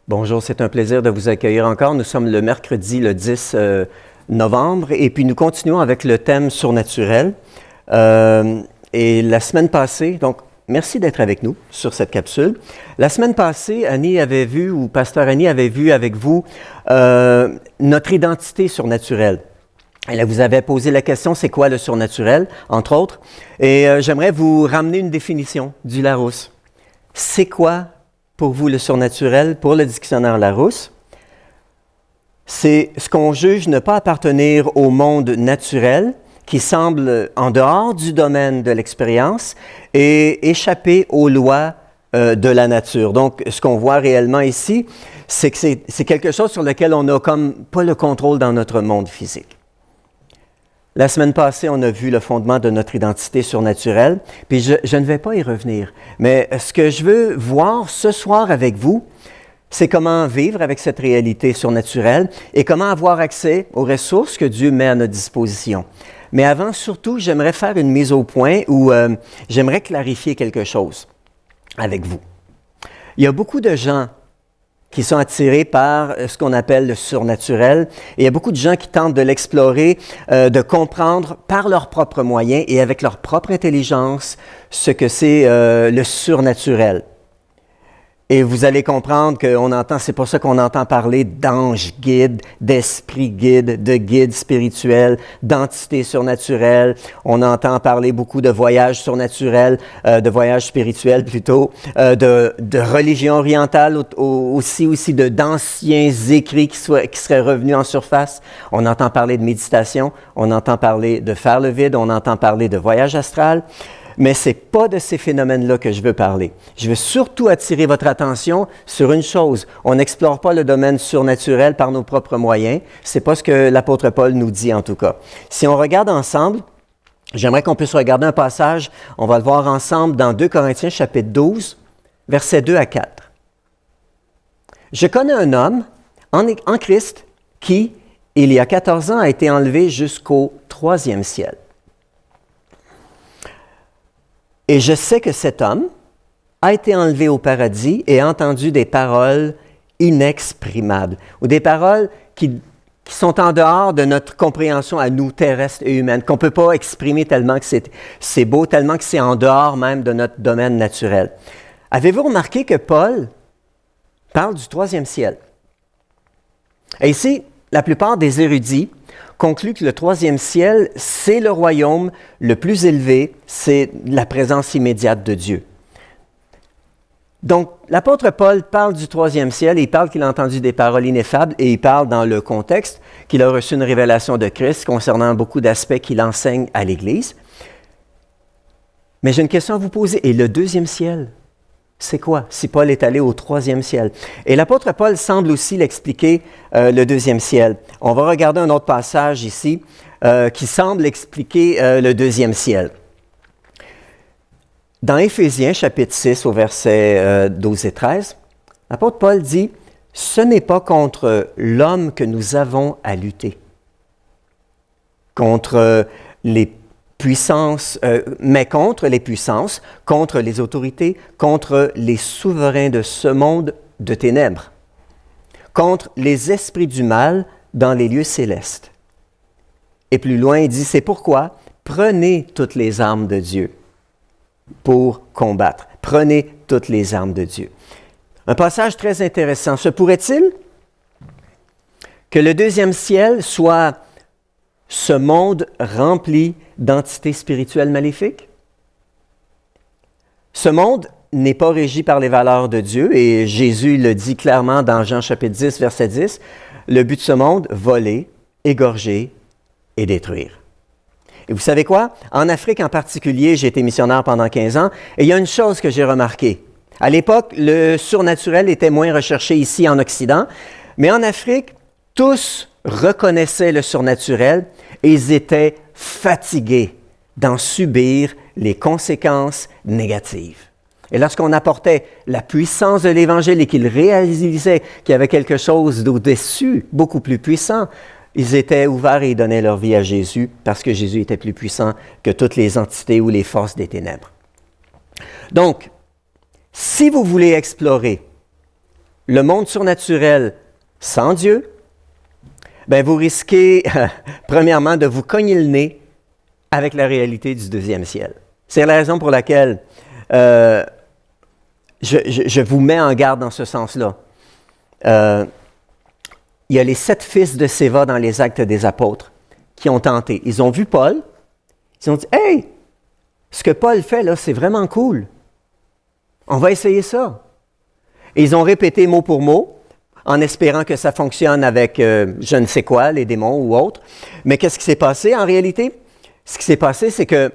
Bonjour, c'est un plaisir de vous accueillir encore. Nous sommes le mercredi, le 10 novembre, et puis nous continuons avec le thème surnaturel. Et la semaine passée, donc merci d'être avec nous sur cette capsule. La semaine passée, Annie avait vu, ou Pasteur Annie avait vu avec vous, notre identité surnaturelle. Elle vous avait posé la question, c'est quoi le surnaturel, entre autres. Et j'aimerais vous ramener une définition du Larousse. C'est quoi pour vous le surnaturel, pour le dictionnaire Larousse? C'est ce qu'on juge ne pas appartenir au monde naturel, qui semble en dehors du domaine de l'expérience et échapper aux lois de la nature. Donc, ce qu'on voit réellement ici, c'est que c'est quelque chose sur lequel on n'a comme pas le contrôle dans notre monde physique. La semaine passée, on a vu le fondement de notre identité surnaturelle, puis je ne vais pas y revenir. Mais ce que je veux voir ce soir avec vous, c'est comment vivre avec cette réalité surnaturelle et comment avoir accès aux ressources que Dieu met à notre disposition. Mais avant, surtout, j'aimerais faire une mise au point où j'aimerais clarifier quelque chose avec vous. Il y a beaucoup de gens qui sont attirés par ce qu'on appelle le surnaturel. Et il y a beaucoup de gens qui tentent de l'explorer, de comprendre par leurs propres moyens et avec leur propre intelligence ce que c'est le surnaturel. Et vous allez comprendre qu'on entend, c'est pour ça qu'on entend parler d'anges guides, d'esprits guides, de guides spirituels, d'entités surnaturelles. On entend parler beaucoup de voyages surnaturels, de voyages spirituels plutôt, de religion orientale aussi d'anciens écrits qui seraient revenus en surface. On entend parler de méditation, on entend parler de faire le vide, on entend parler de voyage astral. Mais ce n'est pas de ces phénomènes-là que je veux parler. Je veux surtout attirer votre attention sur une chose. On n'explore pas le domaine surnaturel par nos propres moyens. Ce n'est pas ce que l'apôtre Paul nous dit en tout cas. Si on regarde ensemble, j'aimerais qu'on puisse regarder un passage, on va le voir ensemble dans 2 Corinthiens chapitre 12, versets 2 à 4. Je connais un homme en Christ qui, il y a 14 ans, a été enlevé jusqu'au 3e ciel. Et je sais que cet homme a été enlevé au paradis et a entendu des paroles inexprimables, ou des paroles qui sont en dehors de notre compréhension à nous, terrestres et humaines, qu'on ne peut pas exprimer tellement que c'est beau, tellement que c'est en dehors même de notre domaine naturel. Avez-vous remarqué que Paul parle du 3e ciel? Et ici, la plupart des érudits conclut que le 3e ciel, c'est le royaume le plus élevé, c'est la présence immédiate de Dieu. Donc, l'apôtre Paul parle du 3e ciel, et il parle qu'il a entendu des paroles ineffables, et il parle dans le contexte qu'il a reçu une révélation de Christ concernant beaucoup d'aspects qu'il enseigne à l'Église. Mais j'ai une question à vous poser, et le 2e ciel? C'est quoi si Paul est allé au 3e ciel? Et l'apôtre Paul semble aussi l'expliquer, le 2e ciel. On va regarder un autre passage ici qui semble expliquer le 2e ciel. Dans Éphésiens, chapitre 6, au verset 12 et 13, l'apôtre Paul dit « Ce n'est pas contre l'homme que nous avons à lutter, contre les puissance, mais contre les puissances, contre les autorités, contre les souverains de ce monde de ténèbres, contre les esprits du mal dans les lieux célestes. » Et plus loin, il dit, c'est pourquoi prenez toutes les armes de Dieu pour combattre. Prenez toutes les armes de Dieu. Un passage très intéressant. Se pourrait-il que le 2e ciel soit ce monde rempli d'entités spirituelles maléfiques? Ce monde n'est pas régi par les valeurs de Dieu, et Jésus le dit clairement dans Jean chapitre 10, verset 10, le but de ce monde, voler, égorger et détruire. Et vous savez quoi? En Afrique en particulier, j'ai été missionnaire pendant 15 ans, et il y a une chose que j'ai remarquée. À l'époque, le surnaturel était moins recherché ici en Occident, mais en Afrique, tous reconnaissaient le surnaturel et ils étaient fatigués d'en subir les conséquences négatives. Et lorsqu'on apportait la puissance de l'Évangile et qu'ils réalisaient qu'il y avait quelque chose d'au-dessus, beaucoup plus puissant, ils étaient ouverts et ils donnaient leur vie à Jésus parce que Jésus était plus puissant que toutes les entités ou les forces des ténèbres. Donc, si vous voulez explorer le monde surnaturel sans Dieu, ben vous risquez, premièrement, de vous cogner le nez avec la réalité du deuxième ciel. C'est la raison pour laquelle je vous mets en garde dans ce sens-là. Il y a les 7 fils de Séva dans les Actes des Apôtres qui ont tenté. Ils ont vu Paul, ils ont dit « Hey, ce que Paul fait là, c'est vraiment cool. On va essayer ça. » Et ils ont répété mot pour mot, en espérant que ça fonctionne avec je ne sais quoi, les démons ou autres. Mais qu'est-ce qui s'est passé en réalité? Ce qui s'est passé, c'est que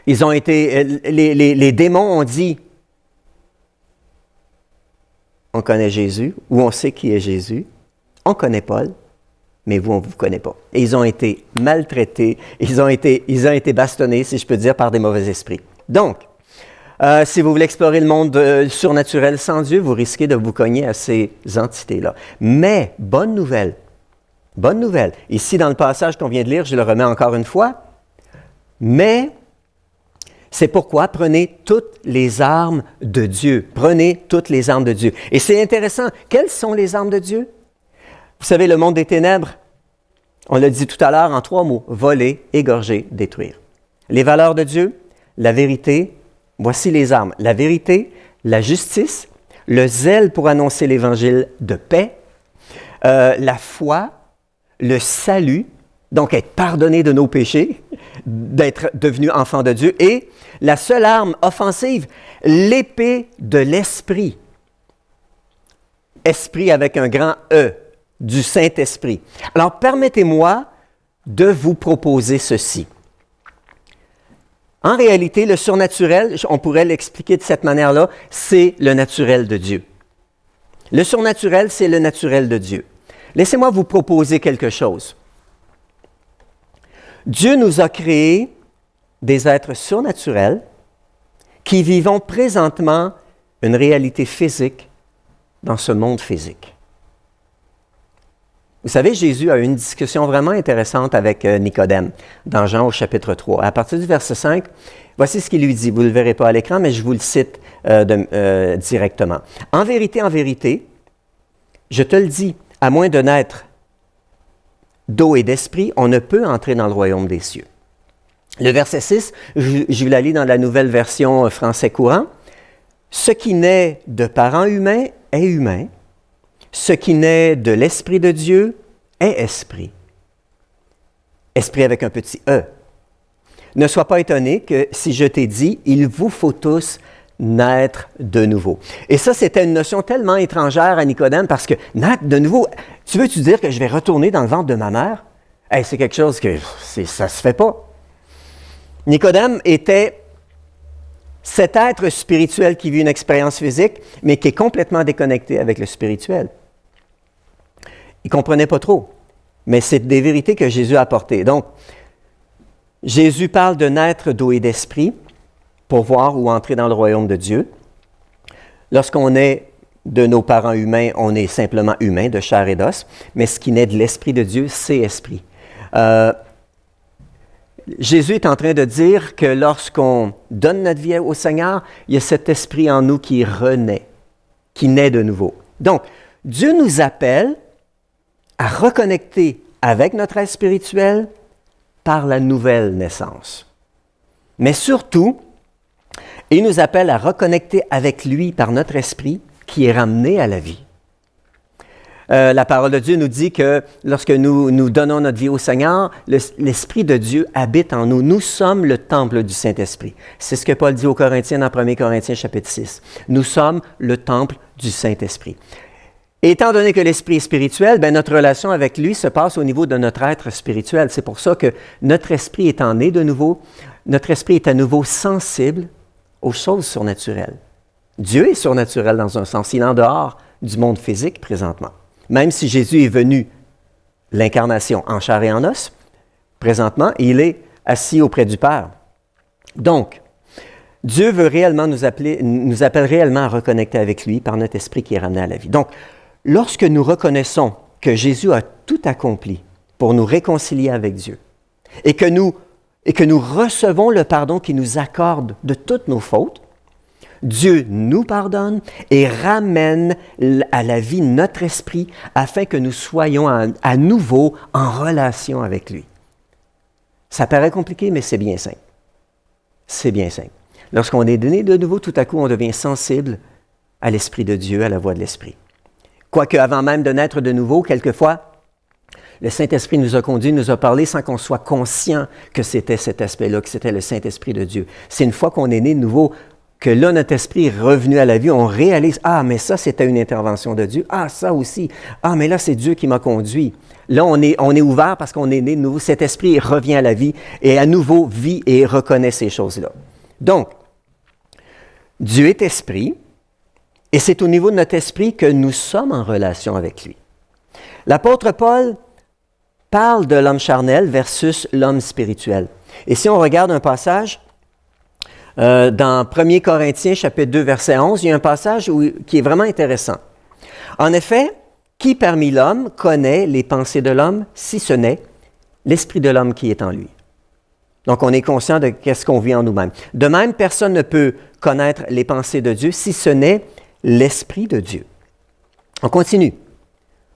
ils ont été, les démons ont dit, on connaît Jésus, ou on sait qui est Jésus, on connaît Paul, mais vous, on ne vous connaît pas. Et ils ont été maltraités, ils ont été bastonnés, si je peux dire, par des mauvais esprits. Donc, si vous voulez explorer le monde surnaturel sans Dieu, vous risquez de vous cogner à ces entités-là. Mais, bonne nouvelle, ici dans le passage qu'on vient de lire, je le remets encore une fois, mais c'est pourquoi prenez toutes les armes de Dieu. Prenez toutes les armes de Dieu. Et c'est intéressant, quelles sont les armes de Dieu? Vous savez, le monde des ténèbres, on l'a dit tout à l'heure en 3 mots, voler, égorger, détruire. Les valeurs de Dieu, la vérité. Voici les armes. La vérité, la justice, le zèle pour annoncer l'évangile de paix, la foi, le salut, donc être pardonné de nos péchés, d'être devenu enfant de Dieu, et la seule arme offensive, l'épée de l'Esprit. Esprit avec un grand E, du Saint-Esprit. Alors, permettez-moi de vous proposer ceci. En réalité, le surnaturel, on pourrait l'expliquer de cette manière-là, c'est le naturel de Dieu. Le surnaturel, c'est le naturel de Dieu. Laissez-moi vous proposer quelque chose. Dieu nous a créés des êtres surnaturels qui vivons présentement une réalité physique dans ce monde physique. Vous savez, Jésus a eu une discussion vraiment intéressante avec Nicodème dans Jean au chapitre 3. À partir du verset 5, voici ce qu'il lui dit. Vous ne le verrez pas à l'écran, mais je vous le cite directement. En vérité, je te le dis, à moins de naître d'eau et d'esprit, on ne peut entrer dans le royaume des cieux. Le verset 6, je vous la lis dans la nouvelle version français courant. Ce qui naît de parents humains est humain. Ce qui naît de l'Esprit de Dieu est esprit. Esprit avec un petit E. Ne sois pas étonné que si je t'ai dit, il vous faut tous naître de nouveau. Et ça, c'était une notion tellement étrangère à Nicodème parce que naître de nouveau, tu veux-tu dire que je vais retourner dans le ventre de ma mère? Hey, c'est quelque chose que ça ne se fait pas. Nicodème était cet être spirituel qui vit une expérience physique, mais qui est complètement déconnecté avec le spirituel. Il ne comprenait pas trop, mais c'est des vérités que Jésus a apportées. Donc, Jésus parle de naître d'eau et d'esprit pour voir ou entrer dans le royaume de Dieu. Lorsqu'on est de nos parents humains, on est simplement humain, de chair et d'os, mais ce qui naît de l'Esprit de Dieu, c'est esprit. Jésus est en train de dire que lorsqu'on donne notre vie au Seigneur, il y a cet esprit en nous qui renaît, qui naît de nouveau. Donc, Dieu nous appelle à reconnecter avec notre être spirituel par la nouvelle naissance. Mais surtout, il nous appelle à reconnecter avec lui par notre esprit qui est ramené à la vie. La parole de Dieu nous dit que lorsque nous donnons notre vie au Seigneur, l'Esprit de Dieu habite en nous. Nous sommes le temple du Saint-Esprit. C'est ce que Paul dit aux Corinthiens dans 1 Corinthiens chapitre 6. Nous sommes le temple du Saint-Esprit. Et étant donné que l'Esprit est spirituel, notre relation avec lui se passe au niveau de notre être spirituel. C'est pour ça que notre esprit étant né de nouveau, notre esprit est à nouveau sensible aux choses surnaturelles. Dieu est surnaturel dans un sens. Il est en dehors du monde physique présentement. Même si Jésus est venu, l'incarnation en chair et en os, présentement, il est assis auprès du Père. Donc, Dieu veut réellement nous appelle réellement à reconnecter avec lui par notre esprit qui est ramené à la vie. Donc, lorsque nous reconnaissons que Jésus a tout accompli pour nous réconcilier avec Dieu et que nous recevons le pardon qu'il nous accorde de toutes nos fautes, Dieu nous pardonne et ramène à la vie notre esprit afin que nous soyons à nouveau en relation avec lui. Ça paraît compliqué, mais c'est bien simple. C'est bien simple. Lorsqu'on est né de nouveau, tout à coup, on devient sensible à l'Esprit de Dieu, à la voix de l'Esprit. Quoique avant même de naître de nouveau, quelquefois, le Saint-Esprit nous a conduits, nous a parlé sans qu'on soit conscient que c'était cet aspect-là, que c'était le Saint-Esprit de Dieu. C'est une fois qu'on est né de nouveau que là, notre esprit est revenu à la vie, on réalise, ah, mais ça, c'était une intervention de Dieu. Ah, ça aussi. Ah, mais là, c'est Dieu qui m'a conduit. Là, on est ouvert parce qu'on est né de nouveau. Cet esprit revient à la vie et à nouveau vit et reconnaît ces choses-là. Donc, Dieu est esprit et c'est au niveau de notre esprit que nous sommes en relation avec lui. L'apôtre Paul parle de l'homme charnel versus l'homme spirituel. Et si on regarde un passage, dans 1 Corinthiens, chapitre 2, verset 11, il y a un passage qui est vraiment intéressant. En effet, qui parmi l'homme connaît les pensées de l'homme, si ce n'est l'esprit de l'homme qui est en lui? Donc, on est conscient de ce qu'on vit en nous-mêmes. De même, personne ne peut connaître les pensées de Dieu si ce n'est l'esprit de Dieu. On continue.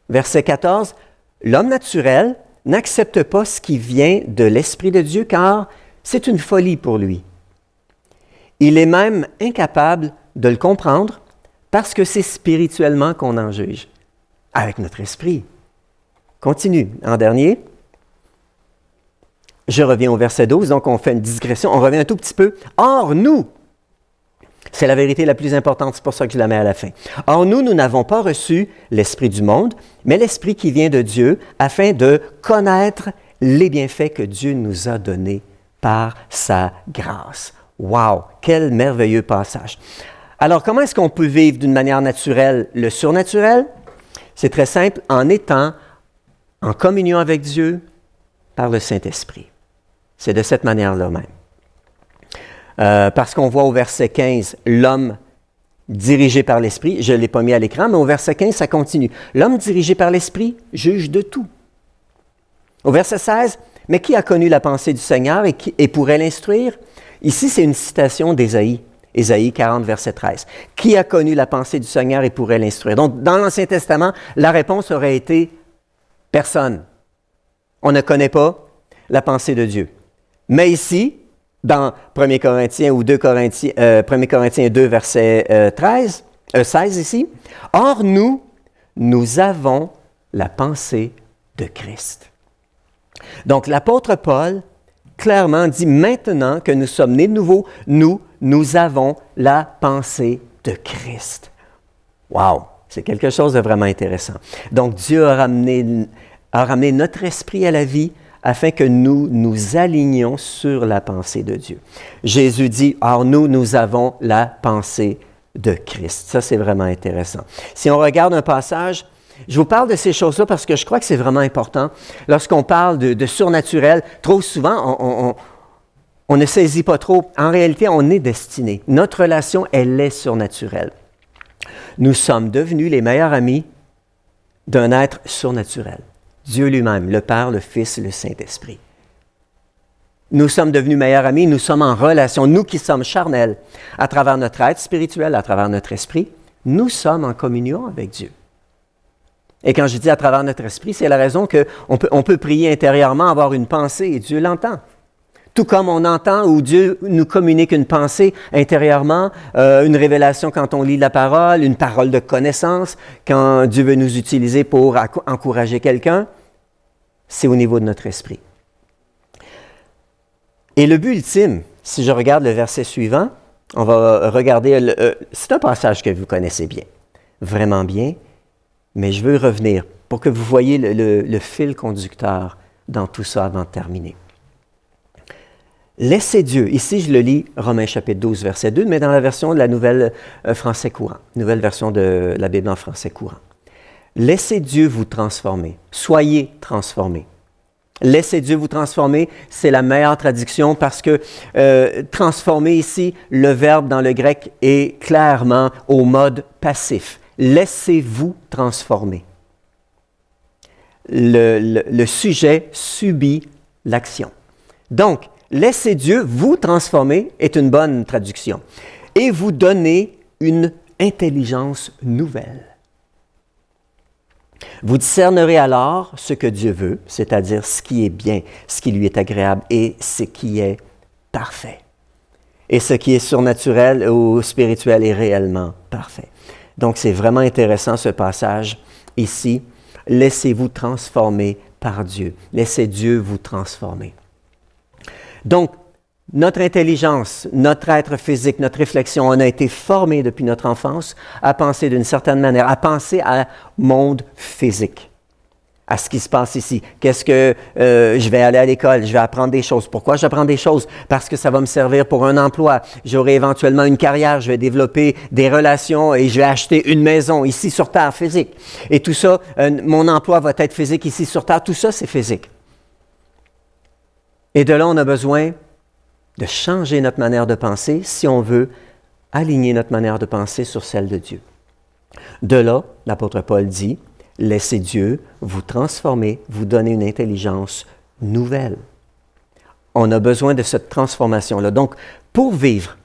Verset 14, l'homme naturel n'accepte pas ce qui vient de l'esprit de Dieu car c'est une folie pour lui. Il est même incapable de le comprendre parce que c'est spirituellement qu'on en juge, avec notre esprit. Continue. En dernier, je reviens au verset 12, donc on fait une digression, on revient un tout petit peu. Or, nous, c'est la vérité la plus importante, c'est pour ça que je la mets à la fin. Or, nous n'avons pas reçu l'esprit du monde, mais l'esprit qui vient de Dieu, afin de connaître les bienfaits que Dieu nous a donnés par sa grâce. Wow! Quel merveilleux passage! Alors, comment est-ce qu'on peut vivre d'une manière naturelle le surnaturel? C'est très simple, en étant en communion avec Dieu par le Saint-Esprit. C'est de cette manière-là même. Parce qu'on voit au verset 15, l'homme dirigé par l'Esprit, je ne l'ai pas mis à l'écran, mais au verset 15, ça continue. L'homme dirigé par l'Esprit juge de tout. Au verset 16, mais qui a connu la pensée du Seigneur et pourrait l'instruire? Ici, c'est une citation d'Ésaïe, Ésaïe 40, verset 13. Qui a connu la pensée du Seigneur et pourrait l'instruire? Donc, dans l'Ancien Testament, la réponse aurait été personne. On ne connaît pas la pensée de Dieu. Mais ici, dans 1 Corinthiens ou 1 Corinthiens 2, verset 16 ici, « Or nous avons la pensée de Christ. » Donc, l'apôtre Paul clairement dit, maintenant que nous sommes nés de nouveau, nous avons la pensée de Christ. Wow! C'est quelque chose de vraiment intéressant. Donc, Dieu a ramené notre esprit à la vie afin que nous nous alignions sur la pensée de Dieu. Jésus dit, « Or, nous avons la pensée de Christ. » Ça, c'est vraiment intéressant. Si on regarde un passage, je vous parle de ces choses-là parce que je crois que c'est vraiment important. Lorsqu'on parle de surnaturel, trop souvent, on ne saisit pas trop. En réalité, on est destiné. Notre relation, elle est surnaturelle. Nous sommes devenus les meilleurs amis d'un être surnaturel. Dieu lui-même, le Père, le Fils, le Saint-Esprit. Nous sommes devenus meilleurs amis, nous sommes en relation. Nous qui sommes charnels, à travers notre être spirituel, à travers notre esprit, nous sommes en communion avec Dieu. Et quand je dis à travers notre esprit, c'est la raison qu'on peut prier intérieurement, avoir une pensée, et Dieu l'entend. Tout comme on entend ou Dieu nous communique une pensée intérieurement, une révélation quand on lit la parole, une parole de connaissance, quand Dieu veut nous utiliser pour encourager quelqu'un, c'est au niveau de notre esprit. Et le but ultime, si je regarde le verset suivant, on va regarder, c'est un passage que vous connaissez bien, vraiment bien, mais je veux revenir pour que vous voyez le fil conducteur dans tout ça avant de terminer. Laissez Dieu, ici je le lis, Romains chapitre 12, verset 2, mais dans la version de la Nouvelle français courant, nouvelle version de la Bible en français courant. Laissez Dieu vous transformer, soyez transformés. Laissez Dieu vous transformer, c'est la meilleure traduction parce que transformer ici, le verbe dans le grec est clairement au mode passif. Laissez-vous transformer. Le sujet subit l'action. Donc, laissez Dieu vous transformer est une bonne traduction. et vous donner une intelligence nouvelle. Vous discernerez alors ce que Dieu veut, c'est-à-dire ce qui est bien, ce qui lui est agréable et ce qui est parfait. Et ce qui est surnaturel ou spirituel est réellement parfait. Donc, c'est vraiment intéressant ce passage ici. Laissez-vous transformer par Dieu. Laissez Dieu vous transformer. Donc, notre intelligence, notre être physique, notre réflexion, on a été formé depuis notre enfance à penser d'une certaine manière, à penser à monde physique, à ce qui se passe ici. Qu'est-ce que je vais aller à l'école, je vais apprendre des choses. Pourquoi j'apprends des choses? Parce que ça va me servir pour un emploi. J'aurai éventuellement une carrière, je vais développer des relations et je vais acheter une maison ici sur Terre, physique. Et tout ça, mon emploi va être physique ici sur Terre. Tout ça, c'est physique. Et de là, on a besoin de changer notre manière de penser si on veut aligner notre manière de penser sur celle de Dieu. De là, l'apôtre Paul dit, laissez Dieu vous transformer, vous donner une intelligence nouvelle. On a besoin de cette transformation-là. Donc, pour vivre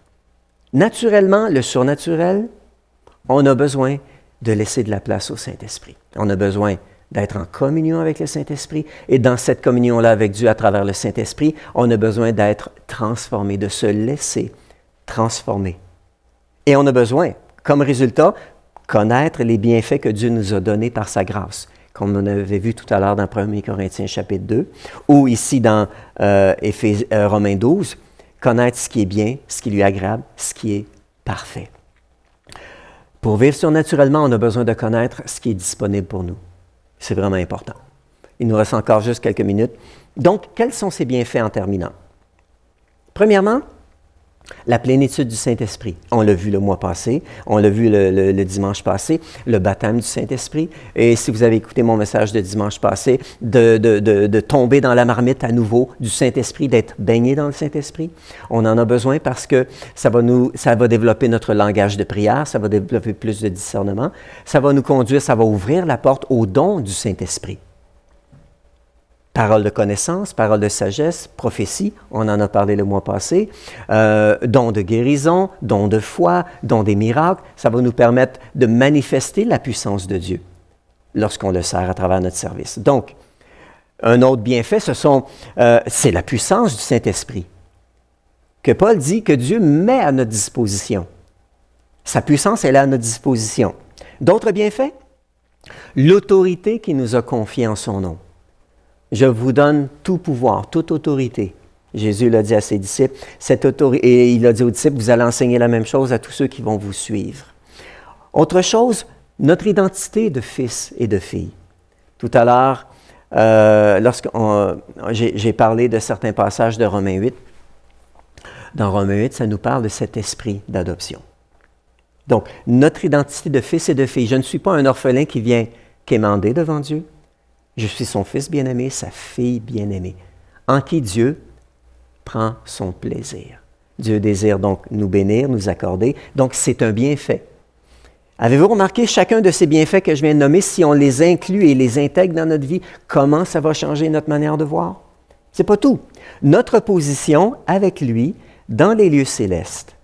naturellement le surnaturel, on a besoin de laisser de la place au Saint-Esprit. On a besoin d'être en communion avec le Saint-Esprit. Et dans cette communion-là avec Dieu à travers le Saint-Esprit, on a besoin d'être transformé, de se laisser transformer. Et on a besoin, comme résultat, connaître les bienfaits que Dieu nous a donnés par sa grâce, comme on avait vu tout à l'heure dans 1 Corinthiens chapitre 2, ou ici dans Romains 12, connaître ce qui est bien, ce qui lui est agréable, ce qui est parfait. Pour vivre surnaturellement, on a besoin de connaître ce qui est disponible pour nous. C'est vraiment important. Il nous reste encore juste quelques minutes. Donc, quels sont ces bienfaits en terminant? Premièrement, la plénitude du Saint-Esprit. On l'a vu le mois passé, on l'a vu le dimanche passé, le baptême du Saint-Esprit. Et si vous avez écouté mon message de dimanche passé, de tomber dans la marmite à nouveau du Saint-Esprit, d'être baigné dans le Saint-Esprit, on en a besoin parce que ça va développer notre langage de prière, ça va développer plus de discernement, ça va nous conduire, ça va ouvrir la porte au don du Saint-Esprit. Parole de connaissance, parole de sagesse, prophétie, on en a parlé le mois passé, don de guérison, don de foi, don des miracles, ça va nous permettre de manifester la puissance de Dieu lorsqu'on le sert à travers notre service. Donc, un autre bienfait, c'est la puissance du Saint-Esprit que Paul dit que Dieu met à notre disposition. Sa puissance, elle est à notre disposition. D'autres bienfaits? L'autorité qu'il nous a confiée en son nom. Je vous donne tout pouvoir, toute autorité. Jésus l'a dit à ses disciples, et il a dit aux disciples, vous allez enseigner la même chose à tous ceux qui vont vous suivre. Autre chose, notre identité de fils et de fille. Tout à l'heure, j'ai parlé de certains passages de Romains 8. Dans Romains 8, ça nous parle de cet esprit d'adoption. Donc, notre identité de fils et de fille. Je ne suis pas un orphelin qui vient quémander devant Dieu. Je suis son fils bien-aimé, sa fille bien-aimée, en qui Dieu prend son plaisir. Dieu désire donc nous bénir, nous accorder. Donc, c'est un bienfait. Avez-vous remarqué chacun de ces bienfaits que je viens de nommer, si on les inclut et les intègre dans notre vie, comment ça va changer notre manière de voir? C'est pas tout. Notre position avec lui dans les lieux célestes,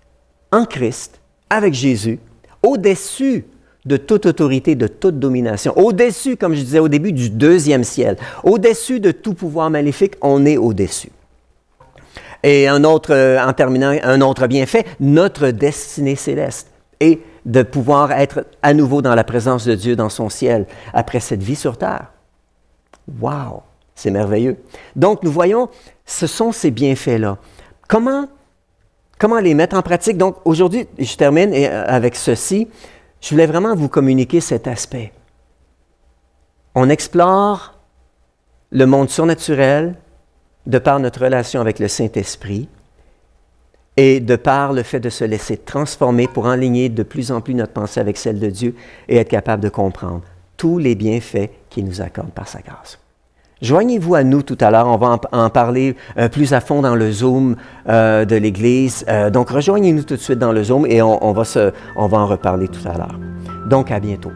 en Christ, avec Jésus, au-dessus de toute autorité, de toute domination. Au-dessus, comme je disais au début, du deuxième ciel. Au-dessus de tout pouvoir maléfique, on est au-dessus. Et en terminant, un autre bienfait, notre destinée céleste. Et de pouvoir être à nouveau dans la présence de Dieu, dans son ciel, après cette vie sur terre. Wow! C'est merveilleux. Donc, nous voyons, ce sont ces bienfaits-là. Comment les mettre en pratique? Donc, aujourd'hui, je termine avec ceci. Je voulais vraiment vous communiquer cet aspect. On explore le monde surnaturel de par notre relation avec le Saint-Esprit et de par le fait de se laisser transformer pour enligner de plus en plus notre pensée avec celle de Dieu et être capable de comprendre tous les bienfaits qu'il nous accorde par sa grâce. Joignez-vous à nous tout à l'heure, on va en parler plus à fond dans le Zoom de l'Église. Donc, rejoignez-nous tout de suite dans le Zoom et on va en reparler tout à l'heure. Donc, à bientôt.